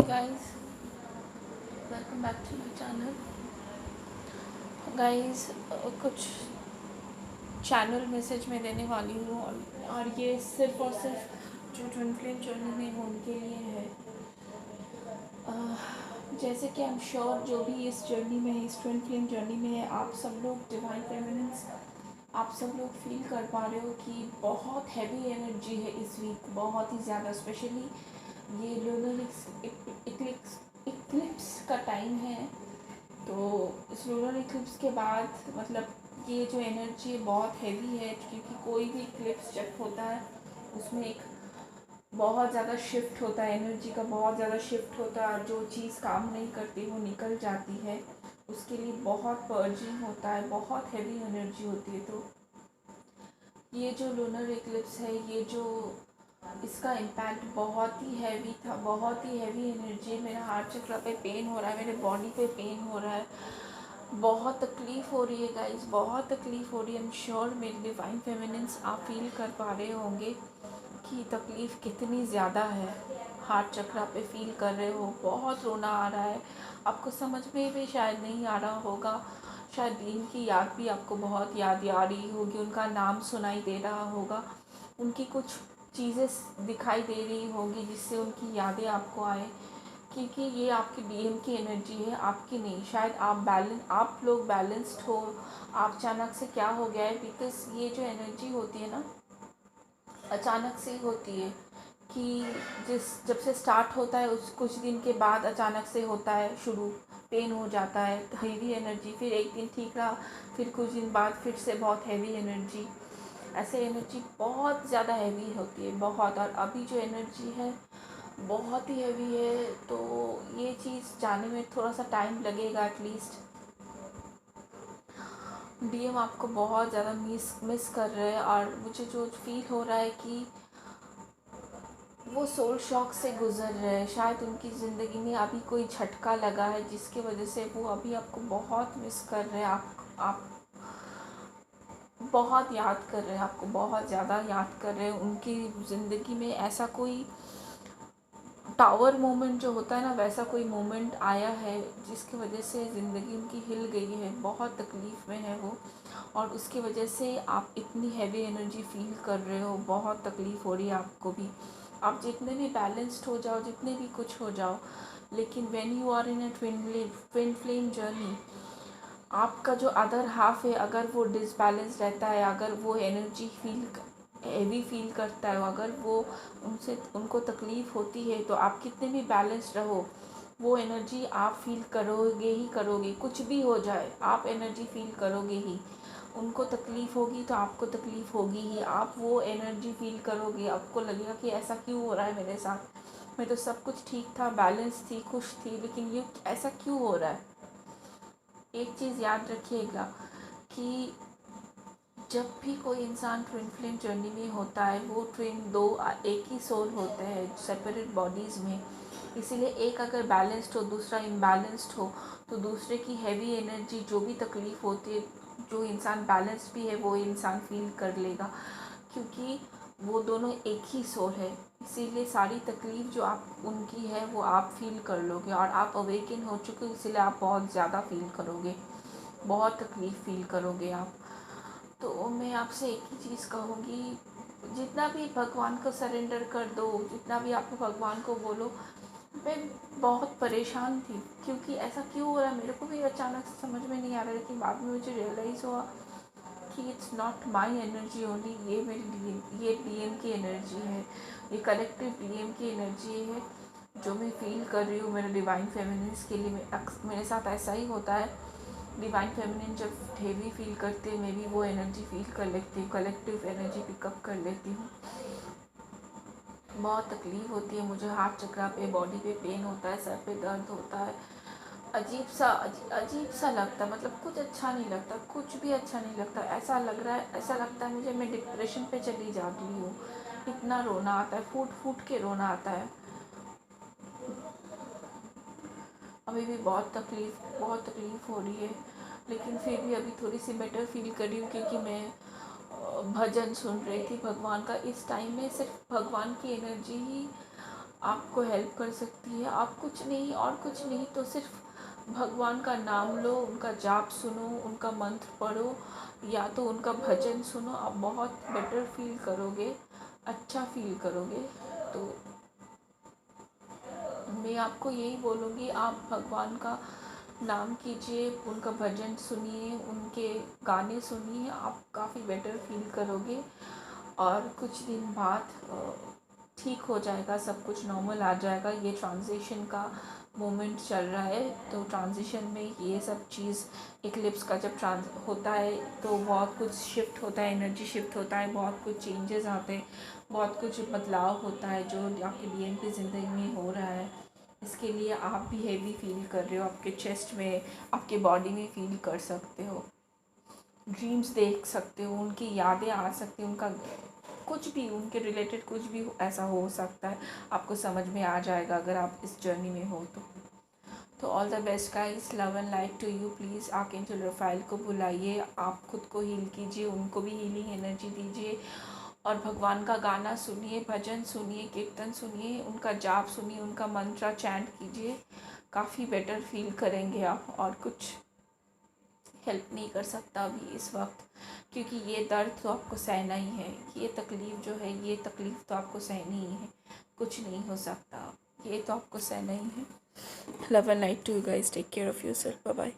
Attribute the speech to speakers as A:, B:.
A: guys, welcome back to my channel. guys कुछ channel message मैं देने वाली हूँ और ये सिर्फ और सिर्फ जो ट्विन फ्लेम जर्नी में हैं उनके लिए है। जैसे कि आई एम श्योर जो भी इस जर्नी में है, इस ट्विन फ्लेम जर्नी में है, आप सब लोग डिवाइन फेमिनिन्स, आप सब लोग फील कर पा रहे हो कि बहुत हैवी एनर्जी है इस वीक, बहुत ही ज़्यादा। स्पेशली ये लूनर इक्लिप्स का टाइम है, तो इस लूनर इक्लिप्स के बाद मतलब ये जो एनर्जी है बहुत हैवी है, क्योंकि कोई भी इक्लिप्स जब होता है उसमें एक बहुत ज़्यादा शिफ्ट होता है, एनर्जी का बहुत ज़्यादा शिफ्ट होता है, और जो चीज़ काम नहीं करती वो निकल जाती है, उसके लिए बहुत पर्जिंग होता है, बहुत हैवी एनर्जी होती है। तो ये जो लूनर इक्लिप्स है, ये जो इसका इम्पैक्ट बहुत ही हैवी था, बहुत ही हैवी एनर्जी। मेरा हार्ट चक्र पे पेन हो रहा है, मेरे बॉडी पे पेन हो रहा है, बहुत तकलीफ़ हो रही है गाइस, बहुत तकलीफ़ हो रही है। आई एम श्योर मेरे डिवाइन फेमिनिन्स आप फील कर पा रहे होंगे कि तकलीफ़ कितनी ज़्यादा है। हार्ट चक्र पे फील कर रहे हो, बहुत रोना आ रहा है, आपको समझ में भी शायद नहीं आ रहा होगा, शायद दीन की याद भी आपको बहुत याद आ रही होगी, उनका नाम सुनाई दे रहा होगा, उनकी कुछ चीज़ें दिखाई दे रही होगी जिससे उनकी यादें आपको आए, क्योंकि ये आपकी डीएम की एनर्जी है, आपकी नहीं। शायद आप लोग बैलेंस्ड हो, आप अचानक से क्या हो गया है, बिकॉज ये जो एनर्जी होती है ना अचानक से होती है कि जब से स्टार्ट होता है उस कुछ दिन के बाद अचानक से होता है शुरू, पेन हो जाता है, हैवी एनर्जी, फिर एक दिन ठीक रहा, फिर कुछ दिन बाद फिर से बहुत हैवी एनर्जी, ऐसे एनर्जी बहुत ज़्यादा हैवी होती है, बहुत। और अभी जो एनर्जी है बहुत ही हैवी है, तो ये चीज़ जाने में थोड़ा सा टाइम लगेगा एटलीस्ट। डीएम आपको बहुत ज़्यादा मिस कर रहे हैं, और मुझे जो फील हो रहा है कि वो सोल शॉक से गुज़र रहे हैं, शायद उनकी ज़िंदगी में अभी कोई झटका लगा है जिसकी वजह से वो अभी आपको बहुत मिस कर रहे हैं, आप बहुत याद कर रहे हैं, आपको बहुत ज़्यादा याद कर रहे हैं। उनकी ज़िंदगी में ऐसा कोई टावर मोमेंट जो होता है ना, वैसा कोई मोमेंट आया है जिसकी वजह से ज़िंदगी उनकी हिल गई है, बहुत तकलीफ़ में है वो, और उसकी वजह से आप इतनी हैवी एनर्जी फील कर रहे हो, बहुत तकलीफ़ हो रही है आपको भी। आप जितने भी बैलेंस्ड हो जाओ, जितने भी कुछ हो जाओ, लेकिन when you are in a twin flame journey, आपका जो अदर हाफ है अगर वो डिसबैलेंस रहता है, अगर वो एनर्जी हैवी फील करता है, अगर वो उनको तकलीफ़ होती है, तो आप कितने भी बैलेंस रहो, वो एनर्जी आप फील करोगे ही करोगे, कुछ भी हो जाए आप एनर्जी फील करोगे ही। उनको तकलीफ़ होगी तो आपको तकलीफ़ होगी ही, आप वो एनर्जी फील करोगे, आपको लगेगा कि ऐसा क्यों हो रहा है मेरे साथ, मैं तो सब कुछ ठीक था, बैलेंस थी, खुश थी, लेकिन ये ऐसा क्यों हो रहा है। एक चीज़ याद रखिएगा कि जब भी कोई इंसान ट्विन फ्लेम जर्नी में होता है, वो एक ही सोल होते हैं सेपरेट बॉडीज़ में, इसीलिए एक अगर बैलेंस्ड हो, दूसरा इम्बैलेंस्ड हो, तो दूसरे की हैवी एनर्जी जो भी तकलीफ़ होती है, जो इंसान बैलेंस्ड भी है वो इंसान फील कर लेगा, क्योंकि वो दोनों एक ही सोल है। इसीलिए सारी तकलीफ़ जो आप उनकी है वो आप फील कर लोगे, और आप अवेकन हो चुके हो, इसीलिए आप बहुत ज़्यादा फील करोगे, बहुत तकलीफ़ फील करोगे आप। तो मैं आपसे एक ही चीज़ कहूँगी, जितना भी भगवान को सरेंडर कर दो, जितना भी आप भगवान को बोलो। मैं बहुत परेशान थी क्योंकि ऐसा क्यों हो रहा है, मेरे को भी अचानक से समझ में नहीं आ रहा, लेकिन बाद में मुझे रियलाइज़ हुआ कि it's not my energy only, ये डीएम की एनर्जी है, ये कलेक्टिव डीएम की एनर्जी है जो मैं फील कर रही हूँ मेरे डिवाइन फेमिनिन्स के लिए। मेरे साथ ऐसा ही होता है, डिवाइन फेमिनिन जब हेवी फील करते हैं, मैं भी वो एनर्जी फील कर लेती हूँ, कलेक्टिव एनर्जी पिकअप कर लेती हूँ। बहुत तकलीफ़ होती है मुझे, हाथ चक्रा पे, बॉडी पे पेन होता है, सर पे दर्द होता है, अजीब सा लगता है, मतलब कुछ अच्छा नहीं लगता, कुछ भी अच्छा नहीं लगता, ऐसा लग रहा है, ऐसा लगता है मुझे मैं डिप्रेशन पे चली जा रही हूँ, इतना रोना आता है, फूट फूट के रोना आता है। अभी भी बहुत तकलीफ़ हो रही है, लेकिन फिर भी अभी थोड़ी सी बेटर फील कर रही हूँ, क्योंकि मैं भजन सुन रही थी भगवान का। इस टाइम में सिर्फ भगवान की एनर्जी ही आपको हेल्प कर सकती है। आप कुछ नहीं और कुछ नहीं तो सिर्फ भगवान का नाम लो, उनका जाप सुनो, उनका मंत्र पढ़ो या तो उनका भजन सुनो, आप बहुत बेटर फील करोगे, अच्छा फील करोगे। तो मैं आपको यही बोलूँगी, आप भगवान का नाम कीजिए, उनका भजन सुनिए, उनके गाने सुनिए, आप काफ़ी बेटर फील करोगे और कुछ दिन बाद ठीक हो जाएगा, सब कुछ नॉर्मल आ जाएगा। ये ट्रांजिशन का मोमेंट चल रहा है, तो ट्रांजिशन में ये सब चीज़, इक्लिप्स का जब होता है तो बहुत कुछ शिफ्ट होता है, एनर्जी शिफ्ट होता है, बहुत कुछ चेंजेस आते हैं, बहुत कुछ बदलाव होता है जो आपके बीइंग ज़िंदगी में हो रहा है। इसके लिए आप भी हेवी फील कर रहे हो, आपके चेस्ट में, आपके बॉडी में फील कर सकते हो, ड्रीम्स देख सकते हो, उनकी यादें आ सकती हैं, उनका कुछ भी उनके रिलेटेड कुछ भी ऐसा हो सकता है, आपको समझ में आ जाएगा अगर आप इस जर्नी में हो तो all the best guys, love and light to you. Please archangel Raphael को बुलाइए, आप खुद को हील कीजिए, उनको भी हीलिंग एनर्जी दीजिए और भगवान का गाना सुनिए, भजन सुनिए, कीर्तन सुनिए, उनका जाप सुनिए, उनका मंत्र चैंट कीजिए, काफ़ी बेटर फील करेंगे आप। और कुछ हेल्प नहीं कर सकता अभी इस वक्त, क्योंकि ये दर्द तो आपको सहना ही है, ये तकलीफ़ जो है, ये तकलीफ़ तो आपको सहनी ही है, कुछ नहीं हो सकता, ये तो आपको सहना ही है। Love and light to you guys, take care of yourself, bye bye.